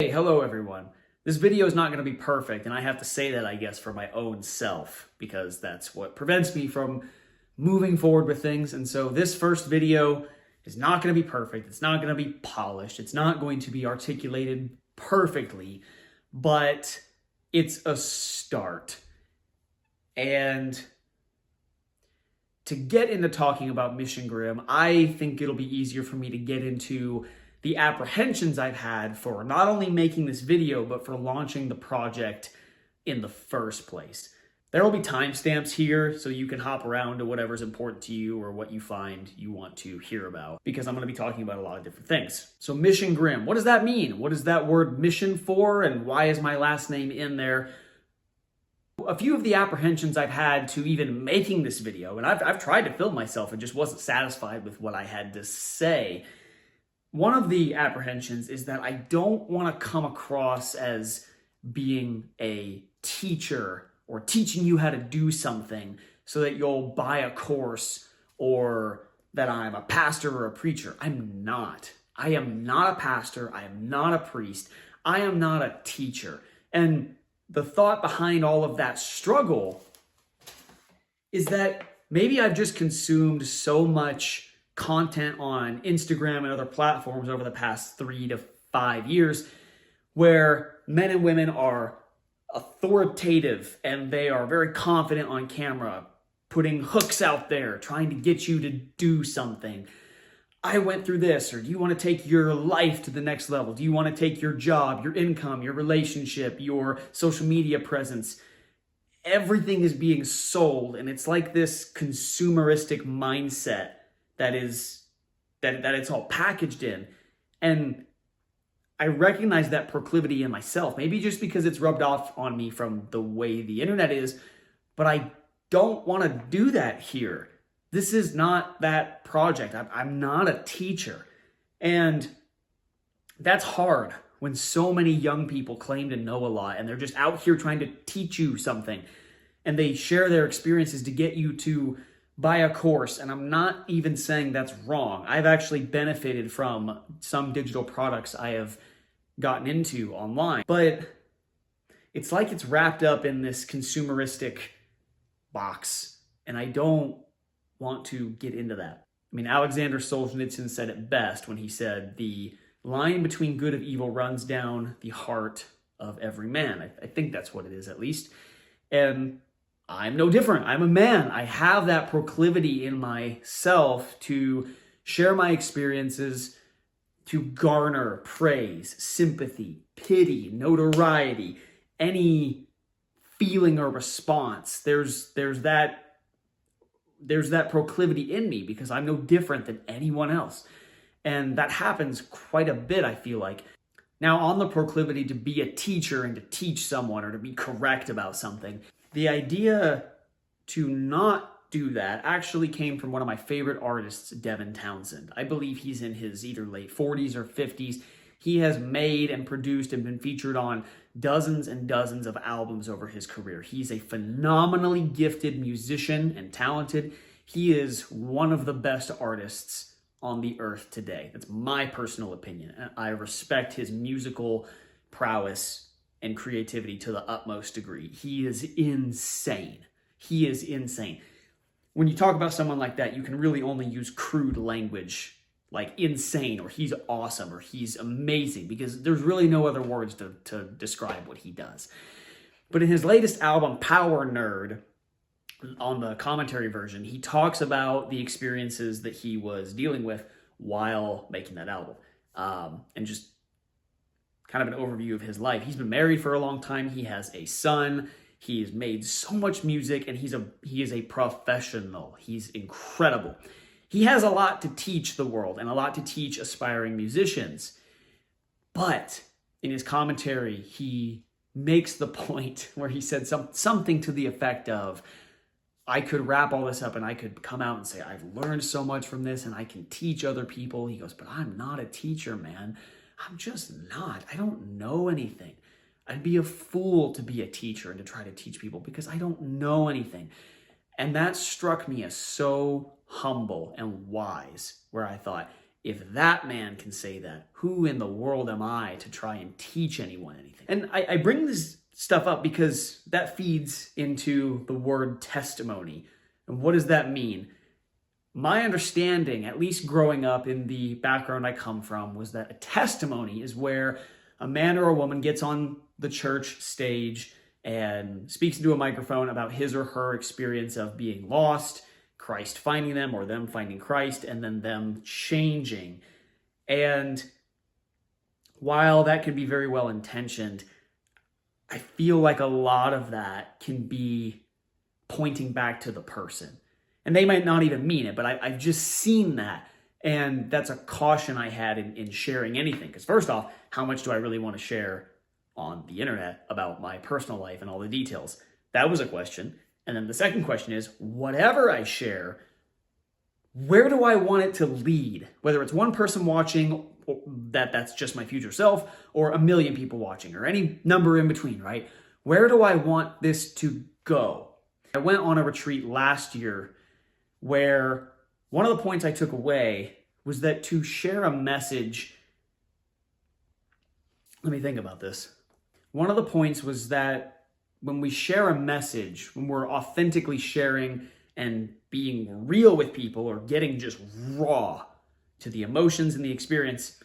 Hey, hello everyone. This video is not going to be perfect, and I have to say that, I guess, for my own self, because that's what prevents me from moving forward with things. And so this first video is not going to be perfect. It's not going to be polished. It's not going to be articulated perfectly, but it's a start. And to get into talking about Mission Grimm, I think it'll be easier for me to get into the apprehensions I've had for not only making this video, but for launching the project in the first place. There will be timestamps here so you can hop around to whatever's important to you or what you find you want to hear about, because I'm going to be talking about a lot of different things. So Mission Grimm, what does that mean? What is that word mission for, and why is my last name in there? A few of the apprehensions I've had to even making this video, and I've tried to film myself and just wasn't satisfied with what I had to say. One of the apprehensions is that I don't want to come across as being a teacher or teaching you how to do something so that you'll buy a course, or that I'm a pastor or a preacher. I'm not. I am not a pastor. I am not a priest. I am not a teacher. And the thought behind all of that struggle is that maybe I've just consumed so much content on Instagram and other platforms over the past 3 to 5 years where men and women are authoritative and they are very confident on camera, putting hooks out there, trying to get you to do something. I went through this, or do you want to take your life to the next level? Do you want to take your job, your income, your relationship, your social media presence? Everything is being sold, and it's like this consumeristic mindset that it's all packaged in. And I recognize that proclivity in myself, maybe just because it's rubbed off on me from the way the internet is, but I don't want to do that here. This is not that project. I'm not a teacher. And that's hard when so many young people claim to know a lot and they're just out here trying to teach you something. And they share their experiences to get you to buy a course. And I'm not even saying that's wrong. I've actually benefited from some digital products I have gotten into online. But it's like it's wrapped up in this consumeristic box. And I don't want to get into that. I mean, Alexander Solzhenitsyn said it best when he said, the line between good and evil runs down the heart of every man. I think that's what it is, at least. And I'm no different. I'm a man. I have that proclivity in myself to share my experiences, to garner praise, sympathy, pity, notoriety, any feeling or response. There's that proclivity in me because I'm no different than anyone else. And that happens quite a bit, I feel like. Now, on the proclivity to be a teacher and to teach someone or to be correct about something, the idea to not do that actually came from one of my favorite artists, Devin Townsend. I believe he's in his either late 40s or 50s. He has made and produced and been featured on dozens and dozens of albums over his career. He's a phenomenally gifted musician and talented. He is one of the best artists on the earth today. That's my personal opinion. I respect his musical prowess and creativity to the utmost degree. He is insane. He is insane. When you talk about someone like that, you can really only use crude language like insane, or he's awesome, or he's amazing, because there's really no other words to describe what he does. But in his latest album, Power Nerd, on the commentary version, he talks about the experiences that he was dealing with while making that album. And just kind of an overview of his life. He's been married for a long time. He has a son. He's made so much music, and he is a professional. He's incredible. He has a lot to teach the world and a lot to teach aspiring musicians. But in his commentary, he makes the point where he said something to the effect of, I could wrap all this up and I could come out and say, I've learned so much from this and I can teach other people. He goes, but I'm not a teacher, man. I'm just not. I don't know anything. I'd be a fool to be a teacher and to try to teach people because I don't know anything. And that struck me as so humble and wise, where I thought, if that man can say that, who in the world am I to try and teach anyone anything? And I bring this stuff up because that feeds into the word testimony. And what does that mean? My understanding, at least growing up in the background I come from, was that a testimony is where a man or a woman gets on the church stage and speaks into a microphone about his or her experience of being lost, Christ finding them, or them finding Christ, and then them changing. And while that can be very well intentioned, I feel like a lot of that can be pointing back to the person. And they might not even mean it, but I've just seen that. And that's a caution I had in sharing anything. Because first off, how much do I really want to share on the internet about my personal life and all the details? That was a question. And then the second question is, whatever I share, where do I want it to lead? Whether it's one person watching, that's just my future self, or a million people watching, or any number in between, right? Where do I want this to go? I went on a retreat last year where one of the points I took away was that to share a message, let me think about this. One of the points was that when we share a message, when we're authentically sharing and being real with people, or getting just raw to the emotions and the experience,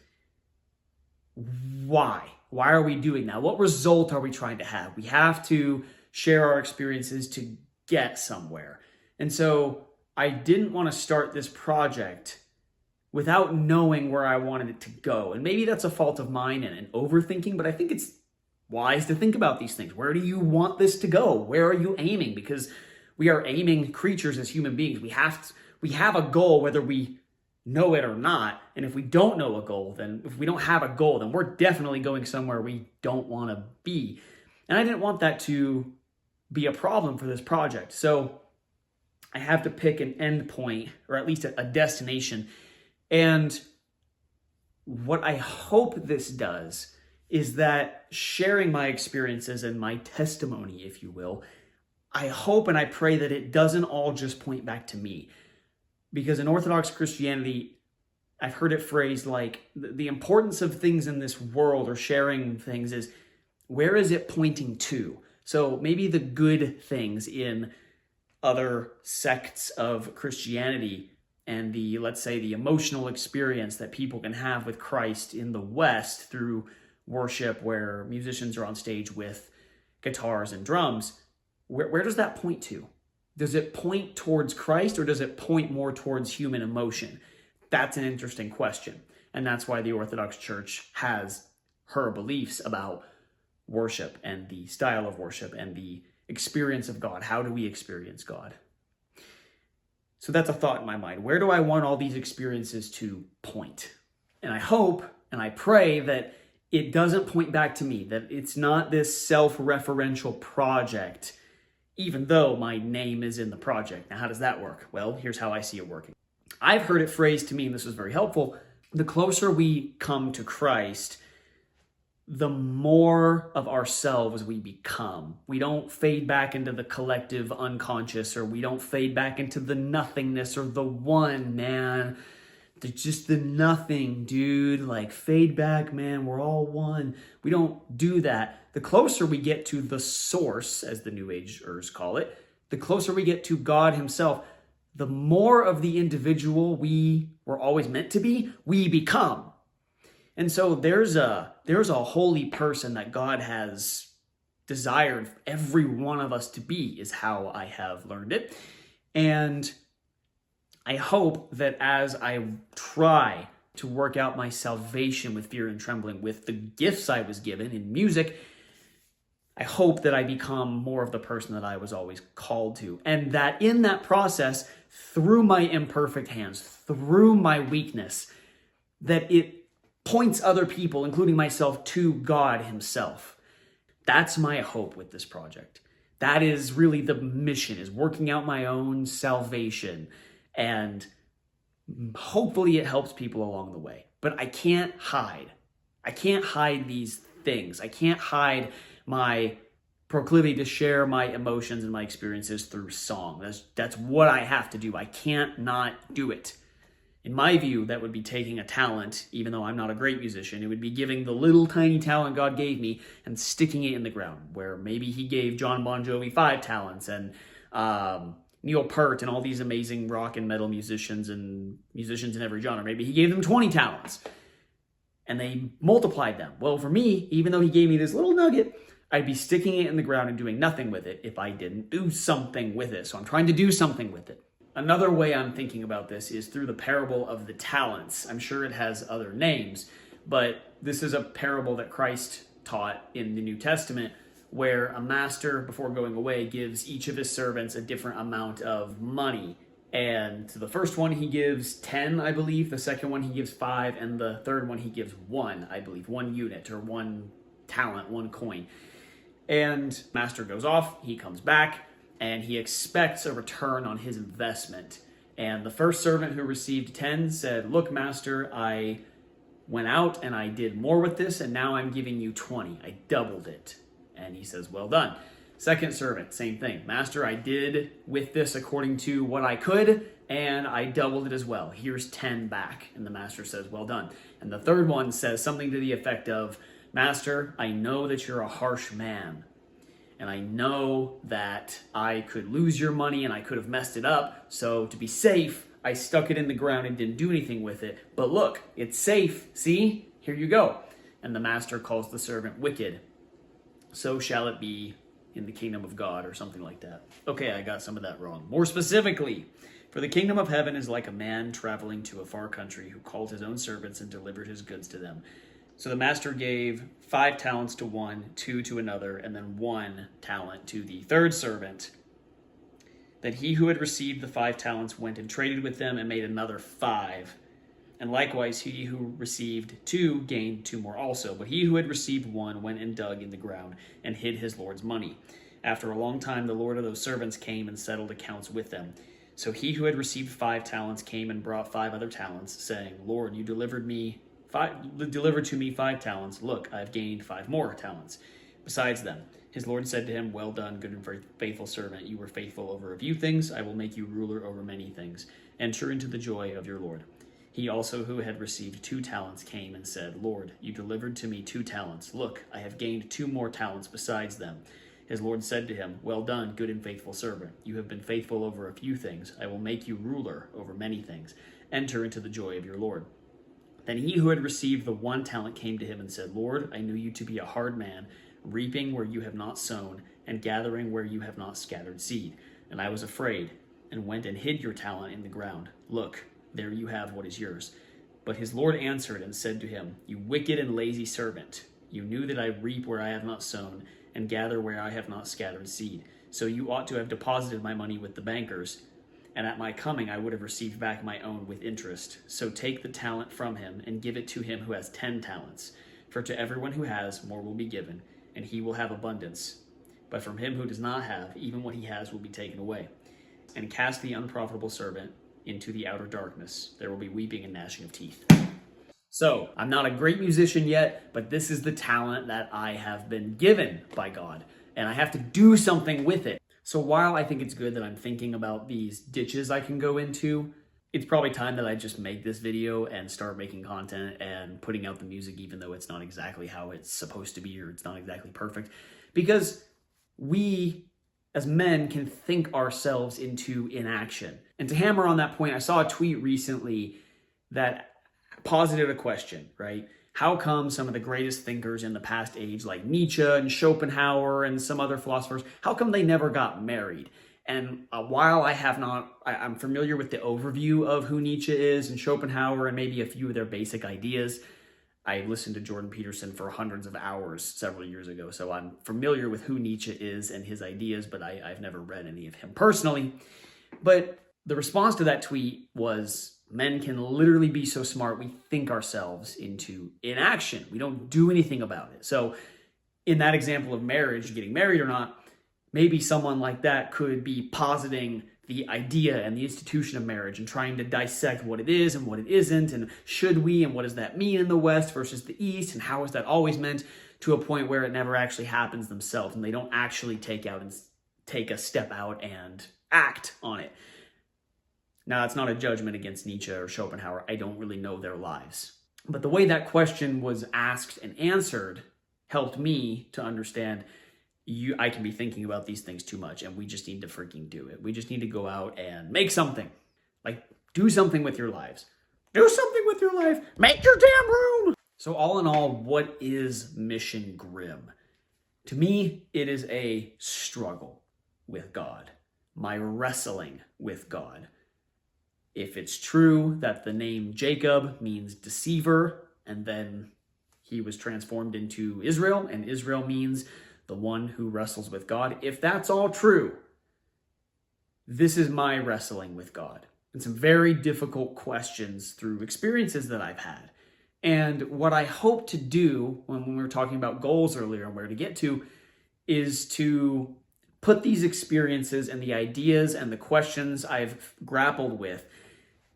why? Why are we doing that? What result are we trying to have? We have to share our experiences to get somewhere. And so I didn't want to start this project without knowing where I wanted it to go. And maybe that's a fault of mine and overthinking, but I think it's wise to think about these things. Where do you want this to go? Where are you aiming? Because we are aiming creatures as human beings. We have a goal, whether we know it or not. And if we don't know a goal, then if we don't have a goal, then we're definitely going somewhere we don't want to be. And I didn't want that to be a problem for this project. So I have to pick an end point, or at least a destination. And what I hope this does is that sharing my experiences and my testimony, if you will, I hope and I pray that it doesn't all just point back to me. Because in Orthodox Christianity, I've heard it phrased like the importance of things in this world, or sharing things, is where is it pointing to? So maybe the good things in other sects of Christianity and the, let's say, the emotional experience that people can have with Christ in the West through worship, where musicians are on stage with guitars and drums, where does that point to? Does it point towards Christ, or does it point more towards human emotion? That's an interesting question. And that's why the Orthodox Church has her beliefs about worship and the style of worship and the experience of God. How do we experience God? So that's a thought in my mind. Where do I want all these experiences to point? And I hope and I pray that it doesn't point back to me, that it's not this self-referential project, even though my name is in the project. Now, how does that work? Well, here's how I see it working. I've heard it phrased to me, and this was very helpful, the closer we come to Christ, the more of ourselves we become. We don't fade back into the collective unconscious, or we don't fade back into the nothingness or the one, man. Just the nothing, dude. Like, fade back, man. We're all one. We don't do that. The closer we get to the source, as the New Agers call it, the closer we get to God himself, the more of the individual we were always meant to be, we become. And so there's a holy person that God has desired every one of us to be, is how I have learned it. And I hope that as I try to work out my salvation with fear and trembling, with the gifts I was given in music, I hope that I become more of the person that I was always called to. And that in that process, through my imperfect hands, through my weakness, that it points other people, including myself, to God himself. That's my hope with this project. That is really the mission, is working out my own salvation. And hopefully it helps people along the way. But I can't hide. I can't hide these things. I can't hide my proclivity to share my emotions and my experiences through song. That's what I have to do. I can't not do it. In my view, that would be taking a talent, even though I'm not a great musician, it would be giving the little tiny talent God gave me and sticking it in the ground, where maybe he gave John Bon Jovi 5 talents and Neil Peart and all these amazing rock and metal musicians and musicians in every genre. Maybe he gave them 20 talents and they multiplied them. Well, for me, even though he gave me this little nugget, I'd be sticking it in the ground and doing nothing with it if I didn't do something with it. So I'm trying to do something with it. Another way I'm thinking about this is through the parable of the talents. I'm sure it has other names, but this is a parable that Christ taught in the New Testament, where a master, before going away, gives each of his servants a different amount of money. And to the first one, he gives 10, I believe. The second one, he gives 5. And the third one, he gives 1, I believe. 1 unit or 1 talent, 1 coin. And master goes off, he comes back, and he expects a return on his investment. And the first servant who received 10 said, "Look, master, I went out and I did more with this, and now I'm giving you 20. I doubled it." And he says, "Well done." Second servant, same thing. "Master, I did with this according to what I could, and I doubled it as well. Here's 10 back." And the master says, "Well done." And the third one says something to the effect of, "Master, I know that you're a harsh man, and I know that I could lose your money and I could have messed it up. So to be safe, I stuck it in the ground and didn't do anything with it. But look, it's safe. See? Here you go." And the master calls the servant wicked. "So shall it be in the kingdom of God," or something like that. Okay, I got some of that wrong. More specifically, "For the kingdom of heaven is like a man traveling to a far country who called his own servants and delivered his goods to them. So the master gave 5 talents to one, 2 to another, and then 1 talent to the third servant. Then he who had received the 5 talents went and traded with them and made another 5. And likewise, he who received 2 gained 2 more also. But he who had received 1 went and dug in the ground and hid his Lord's money. After a long time, the Lord of those servants came and settled accounts with them. So he who had received 5 talents came and brought 5 other talents, saying, 'Lord, you delivered to me 5 talents. Look, I have gained 5 more talents besides them.' His Lord said to him, 'Well done, good and faithful servant. You were faithful over a few things. I will make you ruler over many things. Enter into the joy of your Lord.' He also who had received 2 talents came and said, 'Lord, you delivered to me 2 talents. Look, I have gained 2 more talents besides them.' His Lord said to him, 'Well done, good and faithful servant. You have been faithful over a few things. I will make you ruler over many things. Enter into the joy of your Lord.' Then he who had received the 1 talent came to him and said, 'Lord, I knew you to be a hard man, reaping where you have not sown, and gathering where you have not scattered seed. And I was afraid, and went and hid your talent in the ground. Look, there you have what is yours.' But his Lord answered and said to him, 'You wicked and lazy servant, you knew that I reap where I have not sown, and gather where I have not scattered seed. So you ought to have deposited my money with the bankers, and at my coming I would have received back my own with interest. So take the talent from him and give it to him who has 10 talents. For to everyone who has, more will be given, and he will have abundance. But from him who does not have, even what he has will be taken away. And cast the unprofitable servant into the outer darkness. There will be weeping and gnashing of teeth." So, I'm not a great musician yet, but this is the talent that I have been given by God, and I have to do something with it. So while I think it's good that I'm thinking about these ditches I can go into, it's probably time that I just make this video and start making content and putting out the music, even though it's not exactly how it's supposed to be or it's not exactly perfect. Because we, as men, can think ourselves into inaction. And to hammer on that point, I saw a tweet recently that posited a question, right? How come some of the greatest thinkers in the past age, like Nietzsche and Schopenhauer and some other philosophers, how come they never got married? And while I'm familiar with the overview of who Nietzsche is and Schopenhauer and maybe a few of their basic ideas. I listened to Jordan Peterson for hundreds of hours several years ago, so I'm familiar with who Nietzsche is and his ideas, but I've never read any of him personally. But the response to that tweet was, men can literally be so smart, we think ourselves into inaction. We don't do anything about it. So in that example of marriage, getting married or not, maybe someone like that could be positing the idea and the institution of marriage and trying to dissect what it is and what it isn't, and should we, and what does that mean in the West versus the East, and how is that always meant, to a point where it never actually happens themselves, and they don't actually take a step out and act on it. Now, it's not a judgment against Nietzsche or Schopenhauer. I don't really know their lives. But the way that question was asked and answered helped me to understand I can be thinking about these things too much, and we just need to freaking do it. We just need to go out and make something. Like, do something with your lives. Do something with your life. Make your damn room. So all in all, what is Mission Grimm? To me, it is a struggle with God. My wrestling with God. If it's true that the name Jacob means deceiver, and then he was transformed into Israel, and Israel means the one who wrestles with God. If that's all true, this is my wrestling with God. And some very difficult questions through experiences that I've had. And what I hope to do when we were talking about goals earlier and where to get to is to put these experiences and the ideas and the questions I've grappled with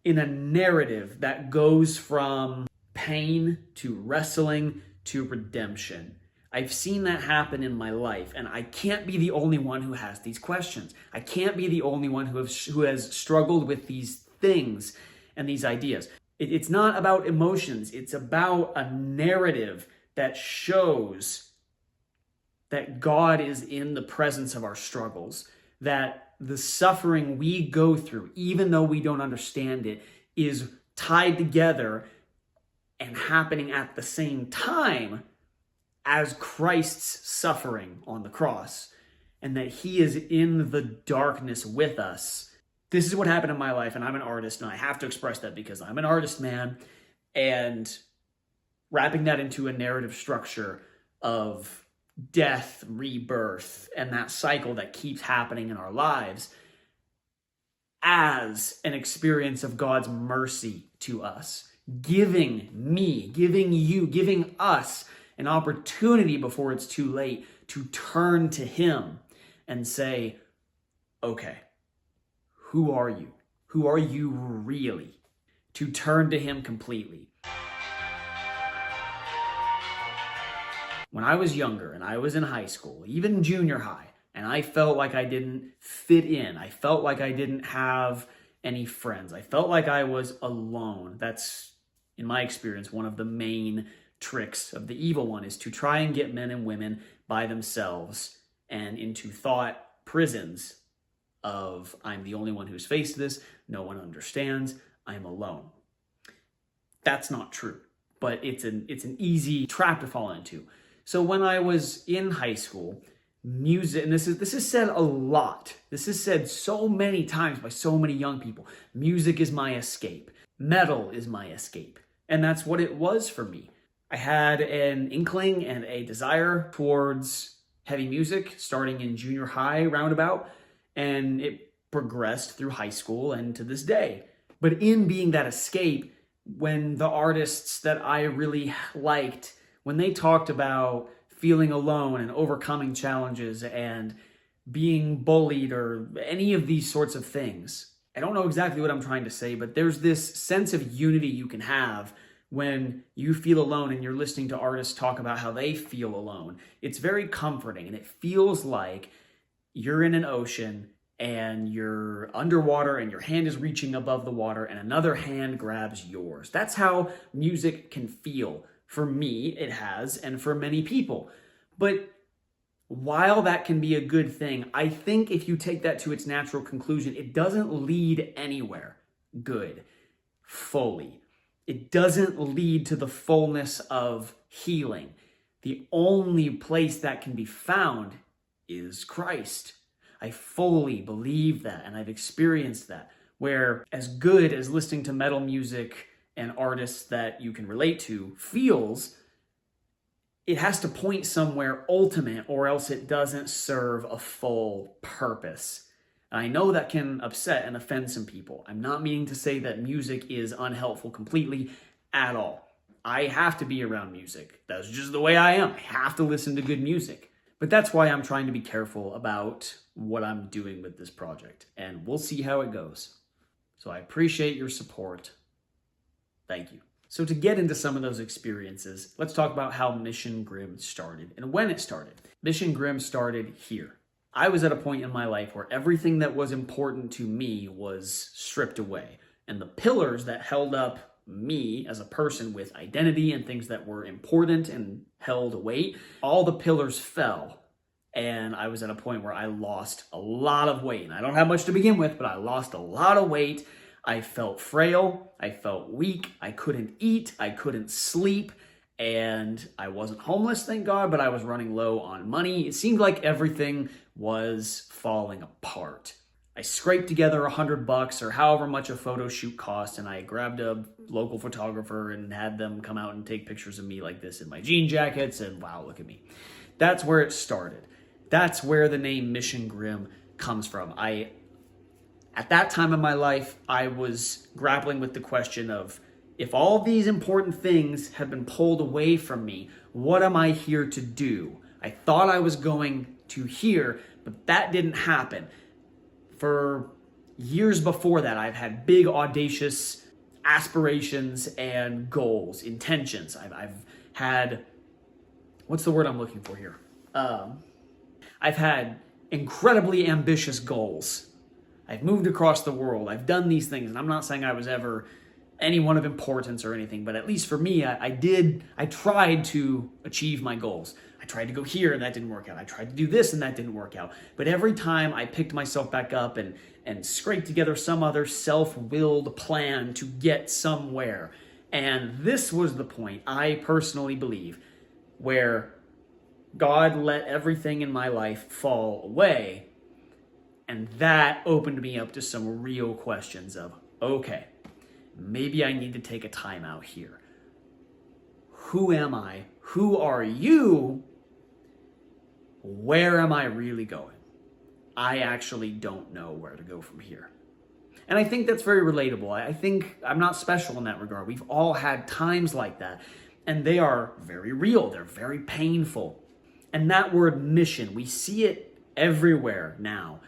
in a narrative that goes from pain to wrestling to redemption. I've seen that happen in my life, and I can't be the only one who has these questions. I can't be the only one who has struggled with these things and these ideas. It's not about emotions. It's about a narrative that shows that God is in the presence of our struggles, that the suffering we go through, even though we don't understand it, is tied together and happening at the same time as Christ's suffering on the cross, and that he is in the darkness with us. This is what happened in my life, and I'm an artist, and I have to express that because I'm an artist, man. And wrapping that into a narrative structure of death, rebirth, and that cycle that keeps happening in our lives as an experience of God's mercy to us, giving me, giving you, giving us an opportunity before it's too late to turn to him and say, okay, who are you? Who are you really? To turn to him completely. When I was younger and I was in high school, even junior high, and I felt like I didn't fit in, I felt like I didn't have any friends, I felt like I was alone. That's, in my experience, one of the main tricks of the evil one, is to try and get men and women by themselves and into thought prisons of, I'm the only one who's faced this, no one understands, I'm alone. That's not true, but it's an easy trap to fall into. So when I was in high school, music, and this is said a lot, this is said so many times by so many young people, music is my escape, metal is my escape, and that's what it was for me. I had an inkling and a desire towards heavy music starting in junior high roundabout, and it progressed through high school and to this day. But in being that escape, when the artists that I really liked, when they talked about feeling alone and overcoming challenges and being bullied or any of these sorts of things, I don't know exactly what I'm trying to say, but there's this sense of unity you can have when you feel alone and you're listening to artists talk about how they feel alone. It's very comforting, and it feels like you're in an ocean and you're underwater and your hand is reaching above the water and another hand grabs yours. That's how music can feel. For me, it has, and for many people. But while that can be a good thing, I think if you take that to its natural conclusion, it doesn't lead anywhere good, fully. It doesn't lead to the fullness of healing. The only place that can be found is Christ. I fully believe that, and I've experienced that, where as good as listening to metal music and artists that you can relate to feels, it has to point somewhere ultimate, or else it doesn't serve a full purpose. And I know that can upset and offend some people. I'm not meaning to say that music is unhelpful completely at all. I have to be around music. That's just the way I am. I have to listen to good music. But that's why I'm trying to be careful about what I'm doing with this project. And we'll see how it goes. So I appreciate your support. Thank you. So to get into some of those experiences, let's talk about how Mission Grimm started and when it started. Mission Grimm started here. I was at a point in my life where everything that was important to me was stripped away. And the pillars that held up me as a person with identity and things that were important and held weight, all the pillars fell. And I was at a point where I lost a lot of weight. And I don't have much to begin with, but I lost a lot of weight. I felt frail. I felt weak. I couldn't eat. I couldn't sleep. And I wasn't homeless, thank God, but I was running low on money. It seemed like everything was falling apart. I scraped together $100 or however much a photo shoot cost, and I grabbed a local photographer and had them come out and take pictures of me like this in my jean jackets, and wow, look at me. That's where it started. That's where the name Mission Grimm comes from. At that time in my life, I was grappling with the question of, if all these important things have been pulled away from me, what am I here to do? I thought I was going to here, but that didn't happen. For years before that, I've had big, audacious aspirations and goals, intentions. I've had, what's the word I'm looking for here? I've had incredibly ambitious goals. I've moved across the world. I've done these things, and I'm not saying I was ever anyone of importance or anything, but at least for me, I tried to achieve my goals. I tried to go here and that didn't work out. I tried to do this and that didn't work out. But every time I picked myself back up and scraped together some other self-willed plan to get somewhere. And this was the point, I personally believe, where God let everything in my life fall away. And that opened me up to some real questions of, okay, maybe I need to take a time out here. Who am I? Who are you? Where am I really going? I actually don't know where to go from here. And I think that's very relatable. I think I'm not special in that regard. We've all had times like that, and they are very real. They're very painful. And that word mission, we see it everywhere now.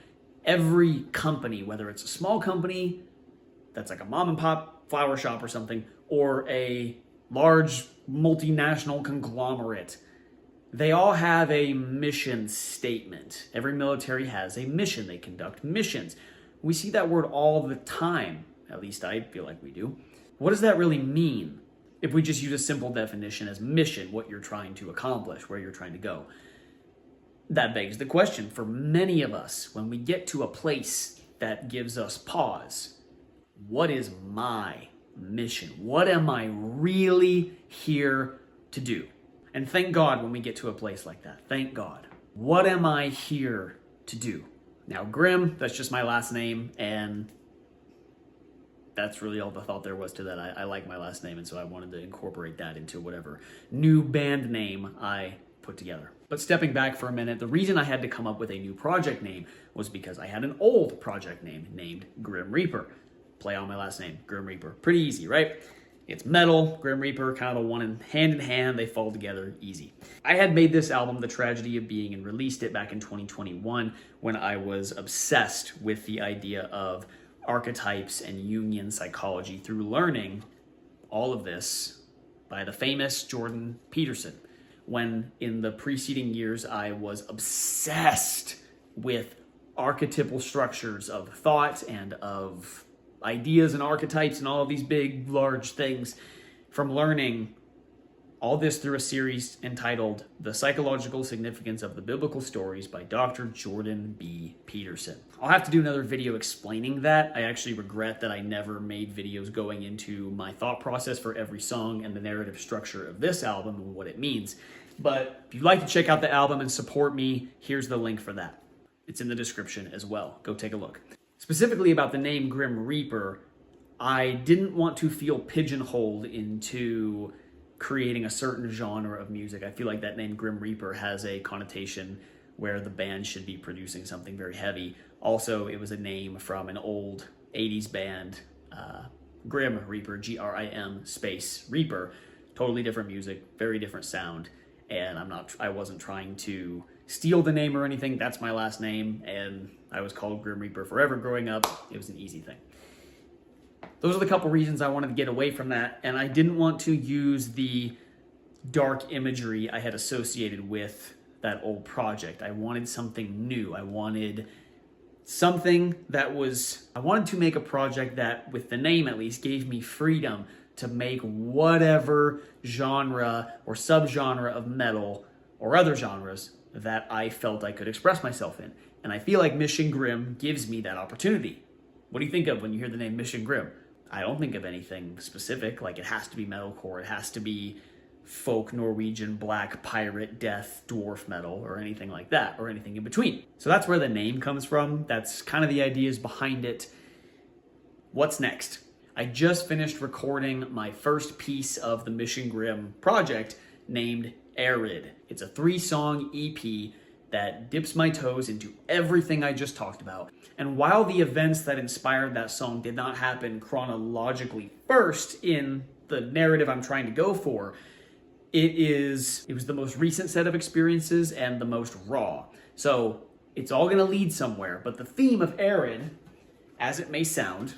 Every company, whether it's a small company that's like a mom and pop flower shop or something, or a large multinational conglomerate, they all have a mission statement. Every military has a mission. They conduct missions. We see that word all the time. At least I feel like we do. What does that really mean? If we just use a simple definition as mission, what you're trying to accomplish, where you're trying to go. That begs the question for many of us, when we get to a place that gives us pause, what is my mission? What am I really here to do? And thank God when we get to a place like that. Thank God. What am I here to do? Now, Grimm, that's just my last name, and that's really all the thought there was to that. I like my last name, and so I wanted to incorporate that into whatever new band name I put together. But stepping back for a minute, the reason I had to come up with a new project name was because I had an old project name named Grimmreaper. Play on my last name, Grimmreaper. Pretty easy, right? It's metal, Grimmreaper, kind of a one hand in hand, they fall together easy. I had made this album, The Tragedy of Being, and released it back in 2021 when I was obsessed with the idea of archetypes and Jungian psychology through learning all of this by the famous Jordan Peterson. When in the preceding years I was obsessed with archetypal structures of thought and of ideas and archetypes and all of these big, large things, from learning all this through a series entitled The Psychological Significance of the Biblical Stories by Dr. Jordan B. Peterson. I'll have to do another video explaining that. I actually regret that I never made videos going into my thought process for every song and the narrative structure of this album and what it means. But if you'd like to check out the album and support me, here's the link for that. It's in the description as well. Go take a look. Specifically about the name Grimmreaper, I didn't want to feel pigeonholed into creating a certain genre of music. I feel like that name Grimmreaper has a connotation where the band should be producing something very heavy. Also, it was a name from an old 80s band, Grimmreaper, G-R-I-M space Reaper. Totally different music, very different sound. And I wasn't trying to steal the name or anything. That's my last name, and I was called Grimmreaper forever growing up. It was an easy thing. Those are the couple reasons I wanted to get away from that, and I didn't want to use the dark imagery I had associated with that old project. I wanted something new. I wanted something that I wanted to make a project that, with the name at least, gave me freedom to make whatever genre or subgenre of metal or other genres that I felt I could express myself in. And I feel like Mission Grimm gives me that opportunity. What do you think of when you hear the name Mission Grimm? I don't think of anything specific, like it has to be metalcore, it has to be folk, Norwegian, black, pirate, death, dwarf metal, or anything like that, or anything in between. So that's where the name comes from. That's kind of the ideas behind it. What's next? I just finished recording my first piece of the Mission Grimm project named Arid. It's a 3-song EP that dips my toes into everything I just talked about. And while the events that inspired that song did not happen chronologically first in the narrative I'm trying to go for, it was the most recent set of experiences and the most raw. So it's all gonna lead somewhere, but the theme of Arid, as it may sound,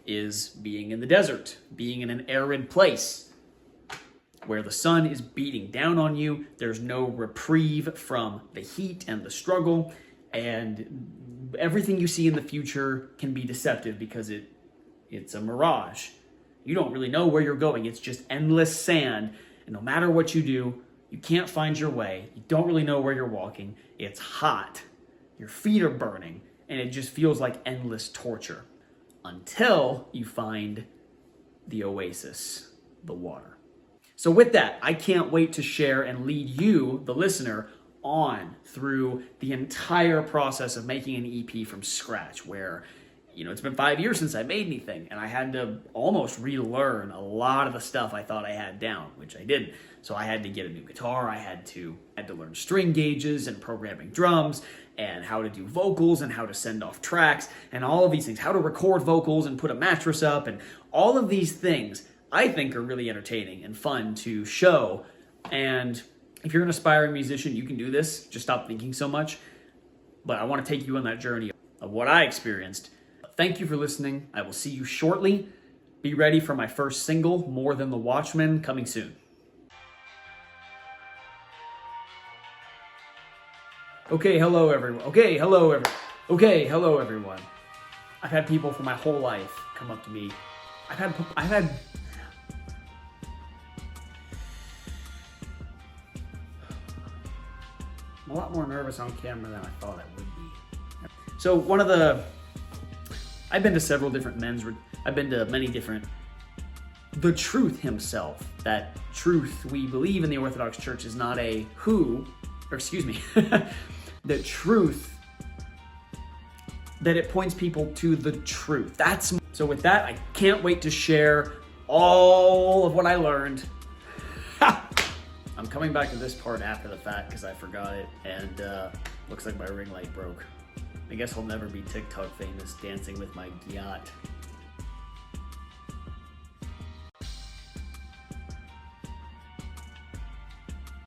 is being in the desert, being in an arid place where the sun is beating down on you. There's no reprieve from the heat and the struggle, and everything you see in the future can be deceptive because it's a mirage. You don't really know where you're going. It's just endless sand, and no matter what you do, you can't find your way. You don't really know where you're walking. It's hot. Your feet are burning, and it just feels like endless torture until you find the oasis, the water. So with that, I can't wait to share and lead you, the listener, on through the entire process of making an EP from scratch, where, it's been 5 years since I made anything, and I had to almost relearn a lot of the stuff I thought I had down, which I didn't. So I had to get a new guitar, I had to learn string gauges and programming drums, and how to do vocals and how to send off tracks, and all of these things, how to record vocals and put a mattress up, and all of these things I think are really entertaining and fun to show. And if you're an aspiring musician, you can do this. Just stop thinking so much. But I want to take you on that journey of what I experienced. Thank you for listening. I will see you shortly. Be ready for my first single, More Than The Watchmen, coming soon. Okay, hello everyone. I've had people for my whole life come up to me. I've had I'm a lot more nervous on camera than I thought I would be. So I've been to several different I've been to many different, the truth himself, that truth we believe in the Orthodox Church is not the truth, that it points people to the truth. So with that, I can't wait to share all of what I learned. I'm coming back to this part after the fact because I forgot it, and looks like my ring light broke. I guess I'll never be TikTok famous dancing with my yacht.